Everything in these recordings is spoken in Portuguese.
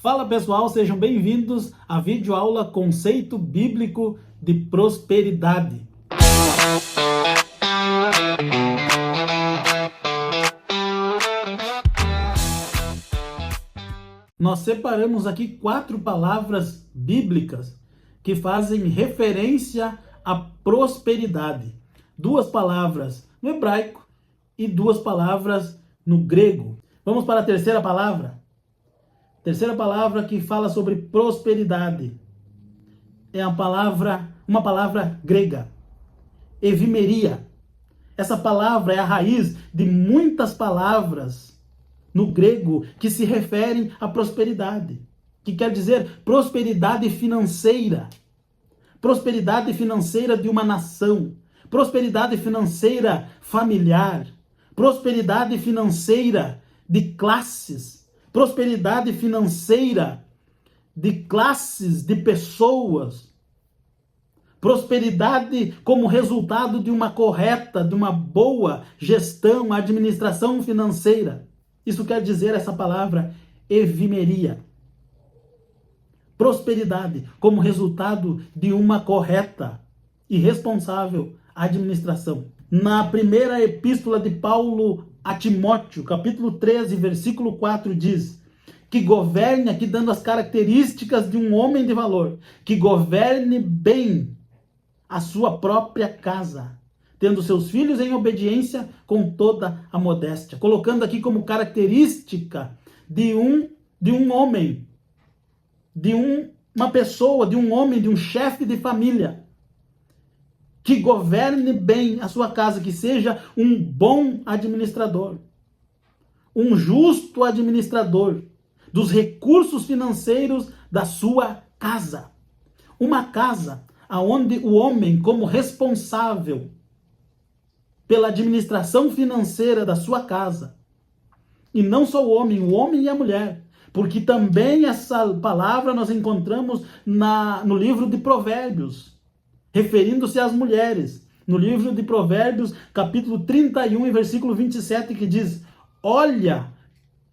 Fala pessoal, sejam bem-vindos à videoaula Conceito Bíblico de Prosperidade. Nós separamos aqui 4 palavras bíblicas que fazem referência à prosperidade. 2 palavras no hebraico e 2 palavras no grego. Vamos para a terceira palavra? Terceira palavra que fala sobre prosperidade é uma palavra grega, evimeria. Essa palavra é a raiz de muitas palavras no grego que se referem à prosperidade, que quer dizer prosperidade financeira de uma nação, prosperidade financeira familiar, prosperidade financeira de classes, prosperidade financeira de classes, de pessoas, prosperidade como resultado de uma correta, de uma boa gestão, administração financeira. Isso quer dizer essa palavra evimeria. Prosperidade como resultado de uma correta e responsável administração. Na primeira epístola de Paulo a Timóteo, capítulo 13, versículo 4, diz que governe, aqui dando as características de um homem de valor, que governe bem a sua própria casa, tendo seus filhos em obediência com toda a modéstia. Colocando aqui como característica de um homem, uma pessoa, de um homem, de um chefe de família, que governe bem a sua casa, que seja um bom administrador, um justo administrador dos recursos financeiros da sua casa. Uma casa onde o homem, como responsável pela administração financeira da sua casa, e não só o homem e a mulher, porque também essa palavra nós encontramos no livro de Provérbios, referindo-se às mulheres, no livro de Provérbios, capítulo 31 e versículo 27, que diz: olha,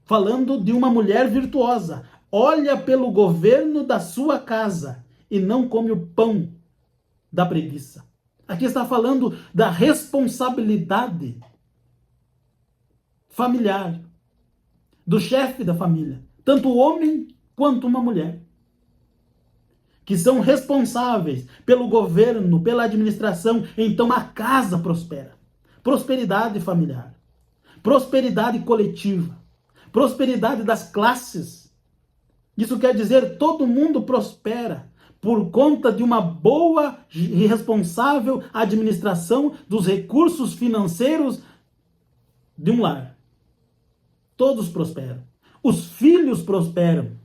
falando de uma mulher virtuosa, olha pelo governo da sua casa e não come o pão da preguiça. Aqui está falando da responsabilidade familiar, do chefe da família, tanto o homem quanto uma mulher, que são responsáveis pelo governo, pela administração. Então a casa prospera. Prosperidade familiar, prosperidade coletiva, prosperidade das classes. Isso quer dizer todo mundo prospera por conta de uma boa e responsável administração dos recursos financeiros de um lar. Todos prosperam. Os filhos prosperam,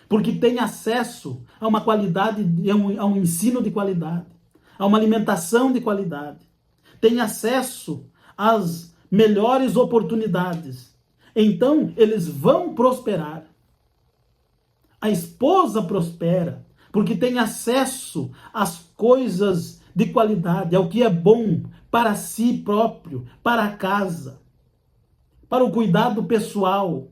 porque têm acesso a uma qualidade, a um ensino de qualidade, a uma alimentação de qualidade. Têm acesso às melhores oportunidades. Então, eles vão prosperar. A esposa prospera, porque tem acesso às coisas de qualidade, ao que é bom para si próprio, para a casa, para o cuidado pessoal,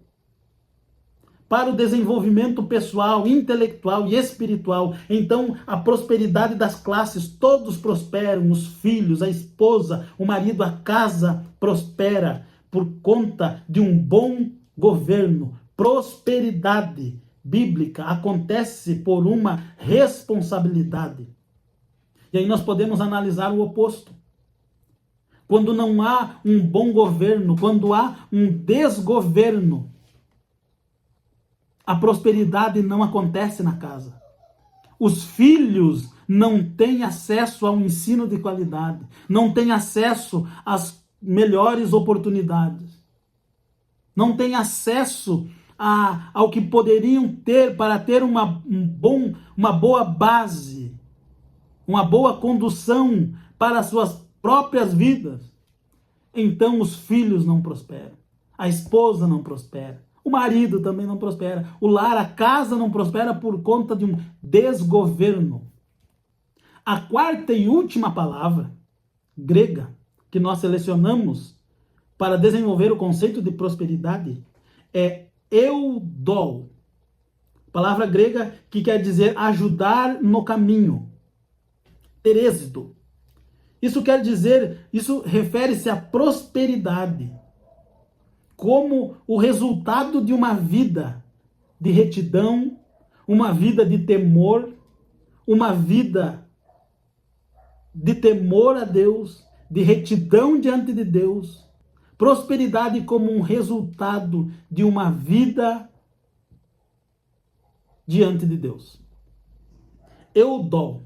para o desenvolvimento pessoal, intelectual e espiritual. Então, a prosperidade das classes, todos prosperam, os filhos, a esposa, o marido, a casa prospera por conta de um bom governo. Prosperidade bíblica acontece por uma responsabilidade. E aí nós podemos analisar o oposto. Quando não há um bom governo, quando há um desgoverno, a prosperidade não acontece na casa. Os filhos não têm acesso ao ensino de qualidade, não têm acesso às melhores oportunidades, não têm acesso ao que poderiam ter para ter uma boa base, uma boa condução para as suas próprias vidas. Então os filhos não prosperam, a esposa não prospera, o marido também não prospera, o lar, a casa não prospera por conta de um desgoverno. A quarta e última palavra grega que nós selecionamos para desenvolver o conceito de prosperidade é eudol. Palavra grega que quer dizer ajudar no caminho. Ter êxito. Isso quer dizer, isso refere-se à prosperidade, como o resultado de uma vida de retidão, uma vida de temor, uma vida de temor a Deus, de retidão diante de Deus. Prosperidade como um resultado de uma vida diante de Deus. Eudol.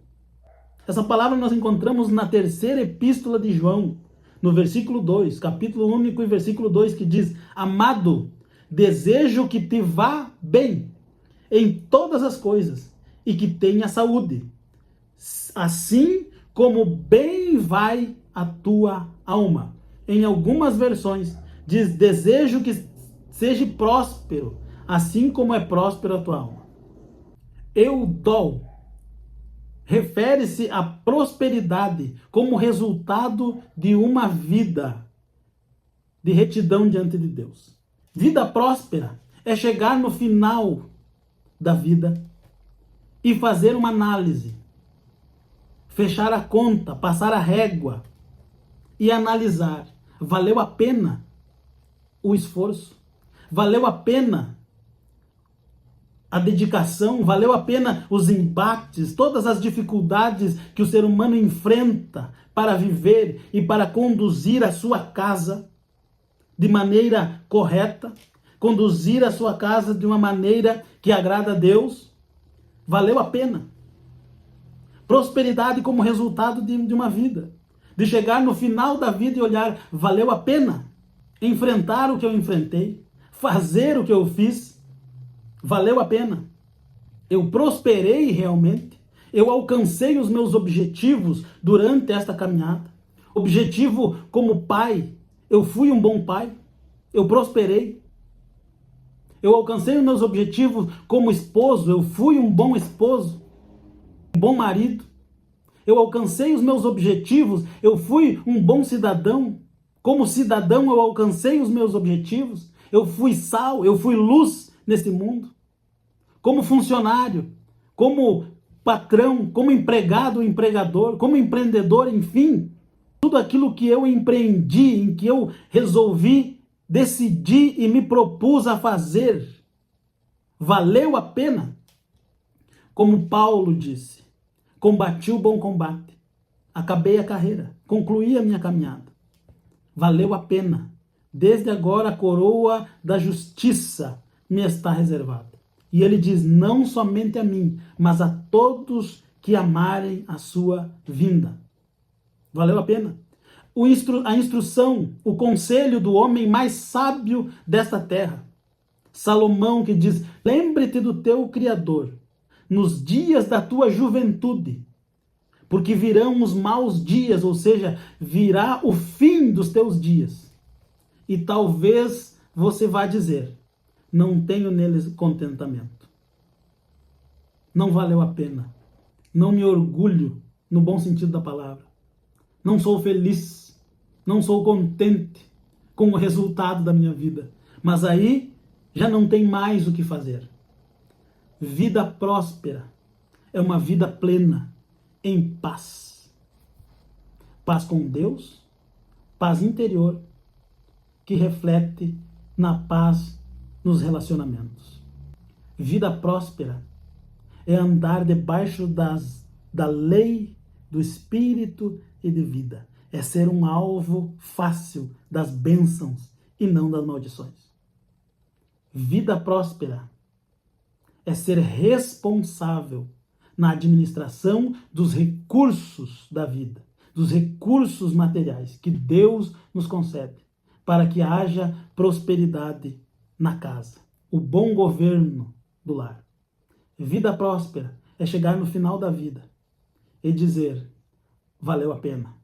Essa palavra nós encontramos na terceira epístola de João, no versículo 2, capítulo único e versículo 2, que diz: Amado, desejo que te vá bem em todas as coisas e que tenha saúde, assim como bem vai a tua alma. Em algumas versões diz: desejo que seja próspero, assim como é próspero a tua alma. Eudol refere-se à prosperidade como resultado de uma vida de retidão diante de Deus. Vida próspera é chegar no final da vida e fazer uma análise, fechar a conta, passar a régua e analisar: valeu a pena o esforço? Valeu a pena a dedicação? Valeu a pena os embates, todas as dificuldades que o ser humano enfrenta para viver e para conduzir a sua casa de maneira correta, conduzir a sua casa de uma maneira que agrada a Deus? Valeu a pena. Prosperidade como resultado de uma vida, de chegar no final da vida e olhar: valeu a pena enfrentar o que eu enfrentei, fazer o que eu fiz? Valeu a pena. Eu prosperei realmente. Eu alcancei os meus objetivos durante esta caminhada. Objetivo como pai. Eu fui um bom pai. Eu prosperei. Eu alcancei os meus objetivos como esposo. Eu fui um bom esposo. Um bom marido. Eu alcancei os meus objetivos. Eu fui um bom cidadão. Como cidadão eu alcancei os meus objetivos. Eu fui sal. Eu fui luz nesse mundo. Como funcionário, como patrão, como empregado, empregador, como empreendedor, enfim, tudo aquilo que eu empreendi, em que eu resolvi, decidi e me propus a fazer, valeu a pena? Como Paulo disse: combati o bom combate, acabei a carreira, concluí a minha caminhada. Valeu a pena. Desde agora a coroa da justiça me está reservada. E ele diz: não somente a mim, mas a todos que amarem a sua vinda. Valeu a pena. A instrução, o conselho do homem mais sábio desta terra. Salomão, que diz: lembre-te do teu Criador nos dias da tua juventude, porque virão os maus dias, ou seja, virá o fim dos teus dias. E talvez você vá dizer: não tenho neles contentamento. Não valeu a pena. Não me orgulho, no bom sentido da palavra. Não sou feliz. Não sou contente com o resultado da minha vida. Mas aí já não tem mais o que fazer. Vida próspera é uma vida plena, em paz. Paz com Deus, paz interior, que reflete na paz nos relacionamentos. Vida próspera é andar debaixo da lei do Espírito e de vida. É ser um alvo fácil das bênçãos e não das maldições. Vida próspera é ser responsável na administração dos recursos da vida, dos recursos materiais que Deus nos concede, para que haja prosperidade na casa, o bom governo do lar. Vida próspera é chegar no final da vida e dizer: valeu a pena.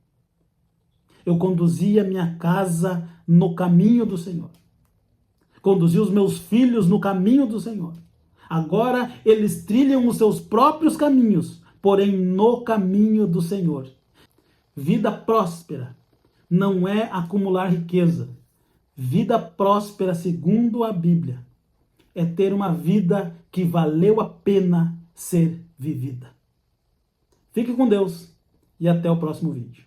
Eu conduzi a minha casa no caminho do Senhor. Conduzi os meus filhos no caminho do Senhor. Agora eles trilham os seus próprios caminhos, porém no caminho do Senhor. Vida próspera não é acumular riqueza. Vida próspera, segundo a Bíblia, é ter uma vida que valeu a pena ser vivida. Fique com Deus e até o próximo vídeo.